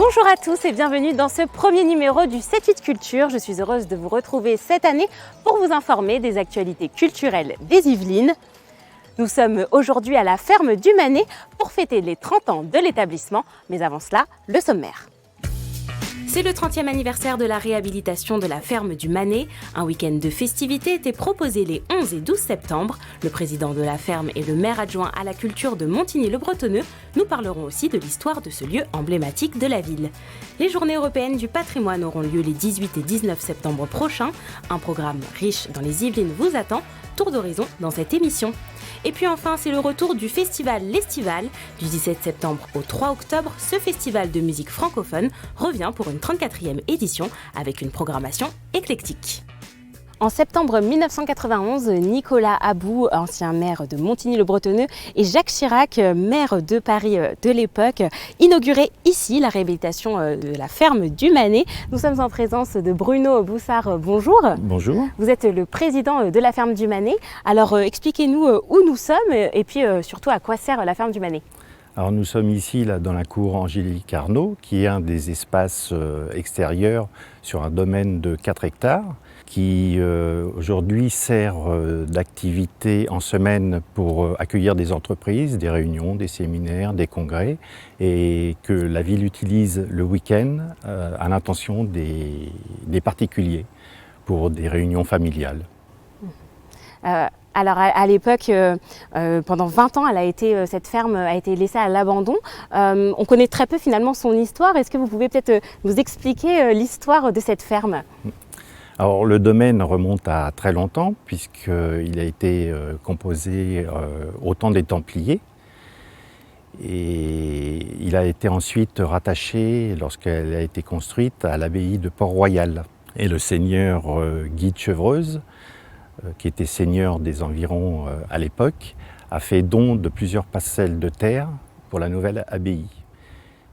Bonjour à tous et bienvenue dans ce premier numéro du 7-8 Culture. Je suis heureuse de vous retrouver cette année pour vous informer des actualités culturelles des Yvelines. Nous sommes aujourd'hui à la ferme du Manet pour fêter les 30 ans de l'établissement, mais avant cela, le sommaire. C'est le 30e anniversaire de la réhabilitation de la ferme du Manet. Un week-end de festivités était proposé les 11 et 12 septembre. Le président de la ferme et le maire adjoint à la culture de Montigny-le-Bretonneux nous parleront aussi de l'histoire de ce lieu emblématique de la ville. Les journées européennes du patrimoine auront lieu les 18 et 19 septembre prochains. Un programme riche dans les Yvelines vous attend. Tour d'horizon dans cette émission. Et puis enfin, c'est le retour du festival L'Estival. Du 17 septembre au 3 octobre, ce festival de musique francophone revient pour une 34e édition avec une programmation éclectique. En septembre 1991, Nicolas About, ancien maire de Montigny-le-Bretonneux, et Jacques Chirac, maire de Paris de l'époque, inauguraient ici la réhabilitation de la ferme du Manet. Nous sommes en présence de Bruno Boussard. Bonjour. Bonjour. Vous êtes le président de la ferme du Manet. Alors expliquez-nous où nous sommes et puis surtout à quoi sert la ferme du Manet. Alors nous sommes ici dans la cour Angélique Arnaud, qui est un des espaces extérieurs sur un domaine de 4 hectares, qui aujourd'hui sert d'activité en semaine pour accueillir des entreprises, des réunions, des séminaires, des congrès, et que la ville utilise le week-end à l'intention des particuliers pour des réunions familiales. Alors à l'époque, pendant 20 ans, cette ferme a été laissée à l'abandon. On connaît très peu finalement son histoire. Est-ce que vous pouvez peut-être nous expliquer l'histoire de cette ferme ? Alors le domaine remonte à très longtemps puisqu'il a été composé au temps des Templiers. Et il a été ensuite rattaché, lorsqu'elle a été construite, à l'abbaye de Port-Royal. Et le seigneur Guy de Chevreuse, qui était seigneur des environs à l'époque, a fait don de plusieurs parcelles de terre pour la nouvelle abbaye.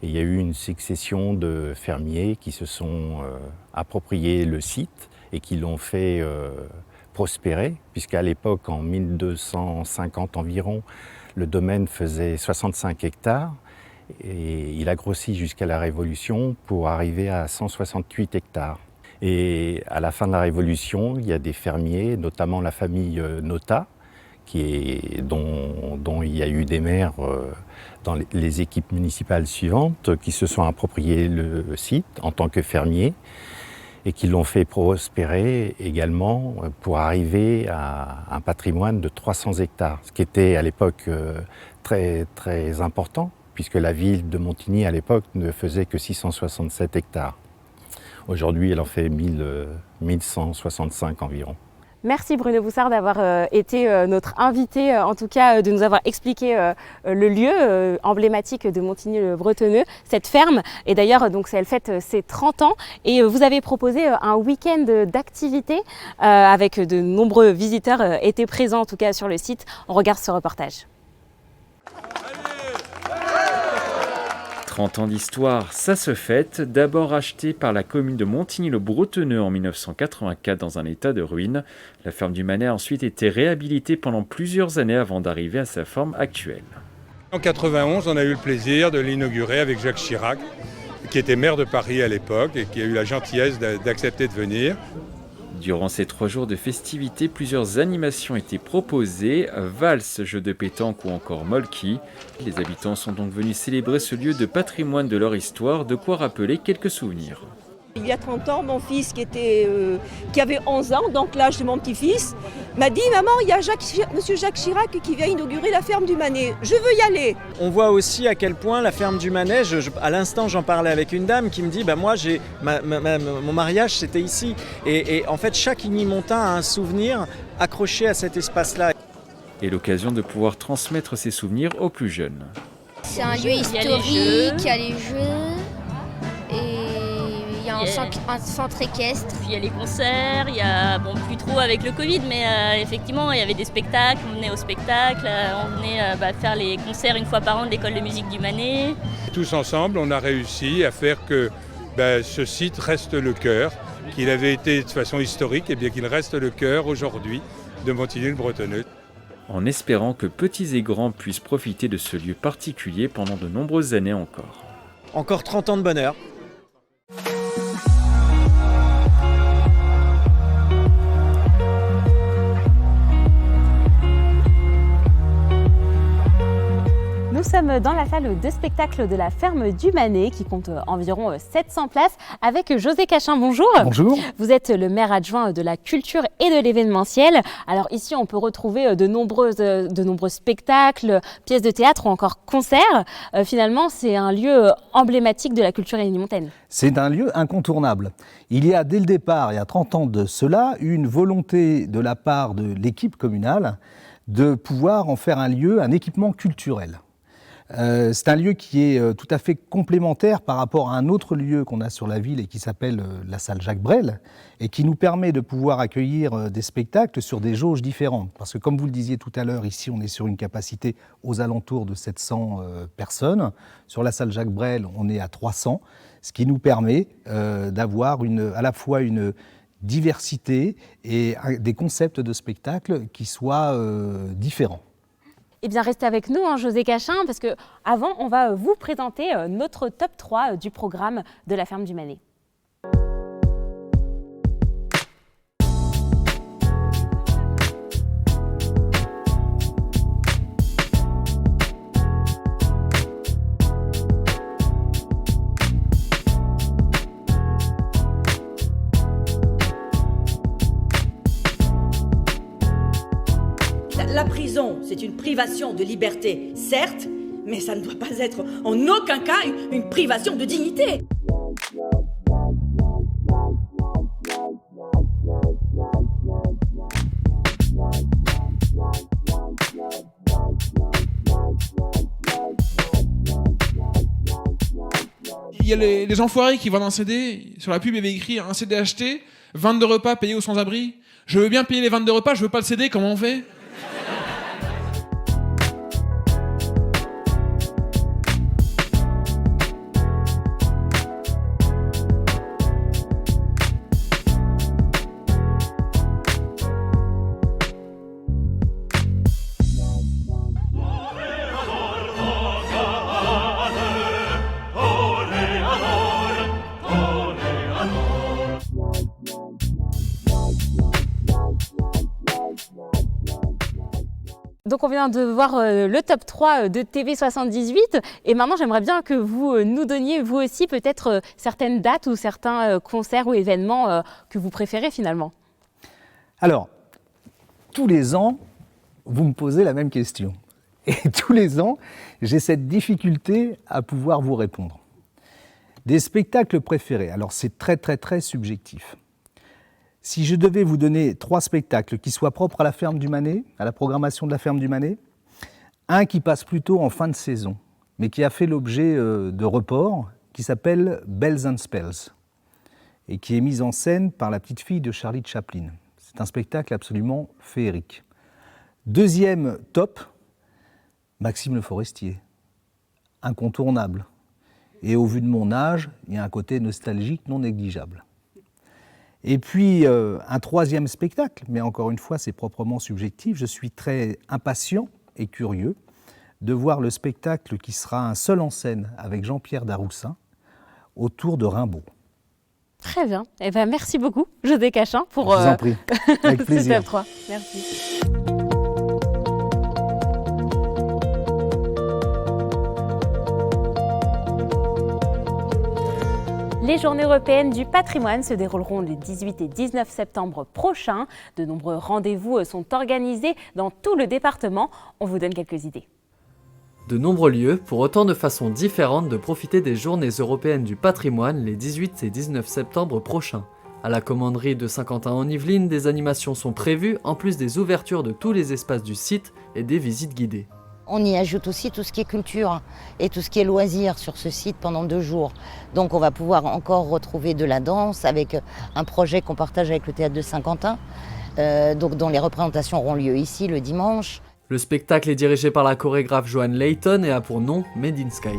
Et il y a eu une succession de fermiers qui se sont appropriés le site et qui l'ont fait prospérer, puisqu'à l'époque, en 1250 environ, le domaine faisait 65 hectares et il a grossi jusqu'à la Révolution pour arriver à 168 hectares. Et à la fin de la Révolution, il y a des fermiers, notamment la famille Nota, dont il y a eu des maires dans les équipes municipales suivantes, qui se sont appropriés le site en tant que fermiers et qui l'ont fait prospérer également pour arriver à un patrimoine de 300 hectares, ce qui était à l'époque très, très important, puisque la ville de Montigny à l'époque ne faisait que 667 hectares. Aujourd'hui, elle en fait 1165 environ. Merci Bruno Boussard d'avoir été notre invité, en tout cas de nous avoir expliqué le lieu emblématique de Montigny-le-Bretonneux, cette ferme. Et d'ailleurs, elle fête ses 30 ans et vous avez proposé un week-end d'activités avec de nombreux visiteurs étaient présents en tout cas sur le site. On regarde ce reportage. 30 ans d'histoire, ça se fête. D'abord achetée par la commune de Montigny-le-Bretonneux en 1984 dans un état de ruine, la ferme du Manet a ensuite été réhabilitée pendant plusieurs années avant d'arriver à sa forme actuelle. En 1991, on a eu le plaisir de l'inaugurer avec Jacques Chirac, qui était maire de Paris à l'époque et qui a eu la gentillesse d'accepter de venir. Durant ces 3 jours de festivités, plusieurs animations étaient proposées, valses, jeux de pétanque ou encore molki. Les habitants sont donc venus célébrer ce lieu de patrimoine de leur histoire, de quoi rappeler quelques souvenirs. Il y a 30 ans, mon fils qui avait 11 ans, donc l'âge de mon petit-fils, m'a dit « Maman, il y a monsieur Jacques Chirac qui vient inaugurer la ferme du Manet, je veux y aller ». On voit aussi à quel point la ferme du Manet, à l'instant j'en parlais avec une dame qui me dit moi mon mariage c'était ici. Et en fait chaque Igny-Montain a un souvenir accroché à cet espace-là. Et l'occasion de pouvoir transmettre ses souvenirs aux plus jeunes. C'est un lieu historique, il y a les jeux et il y a un centre équestre. Puis il y a les concerts, il y a, plus trop avec le Covid, mais effectivement il y avait des spectacles, on venait au spectacle, on venait faire les concerts une fois par an de l'école de musique du Manet. Tous ensemble, on a réussi à faire que ce site reste le cœur, qu'il avait été de façon historique et bien qu'il reste le cœur aujourd'hui de Montigny-le-Bretonneux. En espérant que petits et grands puissent profiter de ce lieu particulier pendant de nombreuses années encore. encore 30 ans de bonheur. Nous sommes dans la salle de spectacle de la ferme du Manet qui compte environ 700 places avec José Cachin. Bonjour. Bonjour. Vous êtes le maire adjoint de la culture et de l'événementiel. Alors ici on peut retrouver de nombreux spectacles, pièces de théâtre ou encore concerts. Finalement c'est un lieu emblématique de la culture élymontaine. C'est un lieu incontournable. Il y a dès le départ, il y a 30 ans de cela, une volonté de la part de l'équipe communale de pouvoir en faire un lieu, un équipement culturel. C'est un lieu qui est tout à fait complémentaire par rapport à un autre lieu qu'on a sur la ville et qui s'appelle la salle Jacques Brel et qui nous permet de pouvoir accueillir des spectacles sur des jauges différentes. Parce que comme vous le disiez tout à l'heure, ici on est sur une capacité aux alentours de 700 personnes. Sur la salle Jacques Brel, on est à 300, ce qui nous permet d'avoir à la fois une diversité et des concepts de spectacles qui soient différents. Eh bien, restez avec nous, José Cachin, parce que avant, on va vous présenter notre top 3 du programme de la ferme du Manet. La prison, c'est une privation de liberté, certes, mais ça ne doit pas être en aucun cas une privation de dignité. Il y a les enfoirés qui vendent un CD, sur la pub il y avait écrit un CD acheté, 22 repas payés aux sans-abri. Je veux bien payer les 22 repas, je veux pas le CD, comment on fait ? Donc on vient de voir le top 3 de TV78 et maintenant j'aimerais bien que vous nous donniez vous aussi peut-être certaines dates ou certains concerts ou événements que vous préférez finalement. Alors, tous les ans, vous me posez la même question. Et tous les ans, j'ai cette difficulté à pouvoir vous répondre. Des spectacles préférés, alors c'est très subjectif. Si je devais vous donner 3 spectacles qui soient propres à la ferme du Manet, à la programmation de la ferme du Manet, un qui passe plutôt en fin de saison, mais qui a fait l'objet de reports, qui s'appelle Bells and Spells, et qui est mis en scène par la petite fille de Charlie Chaplin. C'est un spectacle absolument féerique. Deuxième top, Maxime Le Forestier, incontournable. Et au vu de mon âge, il y a un côté nostalgique non négligeable. Et puis, un troisième spectacle, mais encore une fois, c'est proprement subjectif. Je suis très impatient et curieux de voir le spectacle qui sera un seul en scène avec Jean-Pierre Daroussin autour de Rimbaud. Très bien. Eh ben, merci beaucoup, José Cachin, pour Je vous en prie. Avec plaisir. ce top 3. Merci. Les Journées européennes du patrimoine se dérouleront les 18 et 19 septembre prochains. De nombreux rendez-vous sont organisés dans tout le département. On vous donne quelques idées. De nombreux lieux pour autant de façons différentes de profiter des Journées européennes du patrimoine les 18 et 19 septembre prochains. À la commanderie de Saint-Quentin-en-Yvelines, des animations sont prévues en plus des ouvertures de tous les espaces du site et des visites guidées. On y ajoute aussi tout ce qui est culture et tout ce qui est loisirs sur ce site pendant 2 jours. Donc on va pouvoir encore retrouver de la danse avec un projet qu'on partage avec le théâtre de Saint-Quentin, dont les représentations auront lieu ici le dimanche. Le spectacle est dirigé par la chorégraphe Joanne Layton et a pour nom Made in Sky.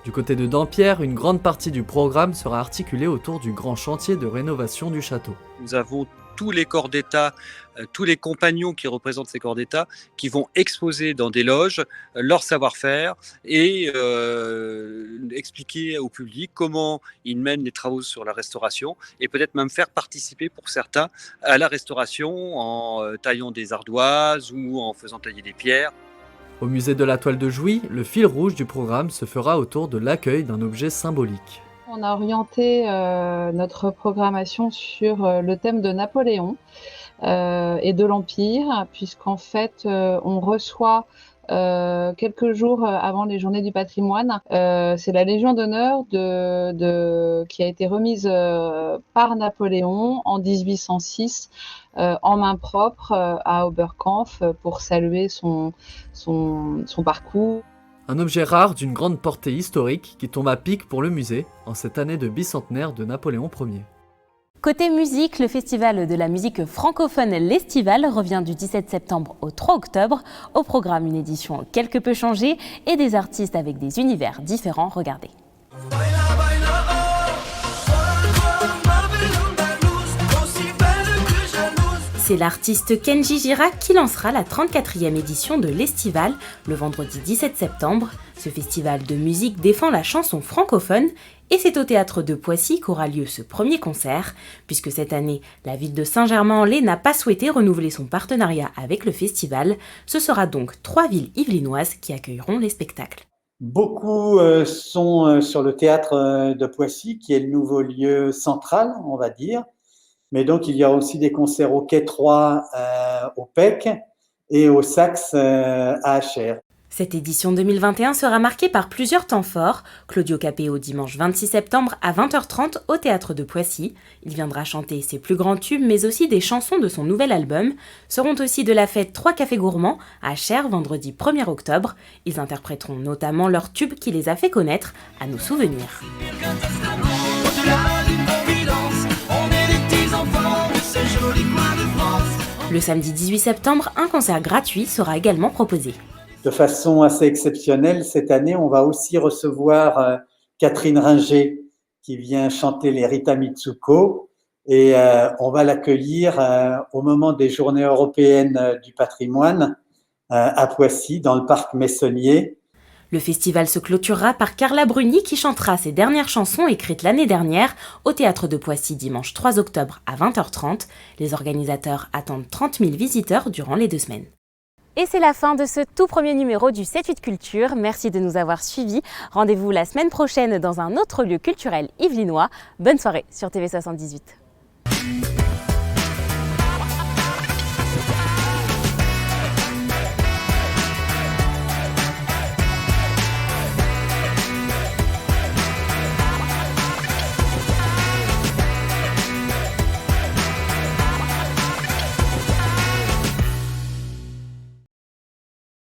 Du côté de Dampierre, une grande partie du programme sera articulée autour du grand chantier de rénovation du château. Nous avons tous les corps d'État, tous les compagnons qui représentent ces corps d'État, qui vont exposer dans des loges leur savoir-faire et expliquer au public comment ils mènent les travaux sur la restauration et peut-être même faire participer pour certains à la restauration en taillant des ardoises ou en faisant tailler des pierres. Au musée de la Toile de Jouy, le fil rouge du programme se fera autour de l'accueil d'un objet symbolique. On a orienté notre programmation sur le thème de Napoléon et de l'Empire, puisqu'en fait on reçoit quelques jours avant les Journées du patrimoine, c'est la Légion d'honneur qui a été remise par Napoléon en 1806 en main propre à Oberkampf pour saluer son parcours. Un objet rare d'une grande portée historique qui tombe à pic pour le musée en cette année de bicentenaire de Napoléon Ier. Côté musique, le festival de la musique francophone L'Estival revient du 17 septembre au 3 octobre. Au programme, une édition quelque peu changée et des artistes avec des univers différents. Regardez. C'est l'artiste Kenji Girac qui lancera la 34e édition de l'Estival le vendredi 17 septembre. Ce festival de musique défend la chanson francophone et c'est au théâtre de Poissy qu'aura lieu ce premier concert, puisque cette année, la ville de Saint-Germain-en-Laye n'a pas souhaité renouveler son partenariat avec le festival. Ce sera donc 3 villes yvelinoises qui accueilleront les spectacles. Beaucoup sont sur le théâtre de Poissy, qui est le nouveau lieu central, on va dire. Mais donc, il y a aussi des concerts au Quai 3, au PEC et au Saxe à HR. Cette édition 2021 sera marquée par plusieurs temps forts. Claudio Capéo dimanche 26 septembre à 20h30 au Théâtre de Poissy. Il viendra chanter ses plus grands tubes mais aussi des chansons de son nouvel album. Seront aussi de la fête 3 cafés gourmands à Cher vendredi 1er octobre. Ils interpréteront notamment leur tube qui les a fait connaître à nos souvenirs. Le samedi 18 septembre, un concert gratuit sera également proposé. De façon assez exceptionnelle, cette année, on va aussi recevoir Catherine Ringer qui vient chanter les Rita Mitsuko et on va l'accueillir au moment des Journées européennes du patrimoine à Poissy, dans le parc Messonnier. Le festival se clôturera par Carla Bruni qui chantera ses dernières chansons écrites l'année dernière au Théâtre de Poissy dimanche 3 octobre à 20h30. Les organisateurs attendent 30 000 visiteurs durant les 2 semaines. Et c'est la fin de ce tout premier numéro du 7-8 Culture. Merci de nous avoir suivis. Rendez-vous la semaine prochaine dans un autre lieu culturel yvelinois. Bonne soirée sur TV78.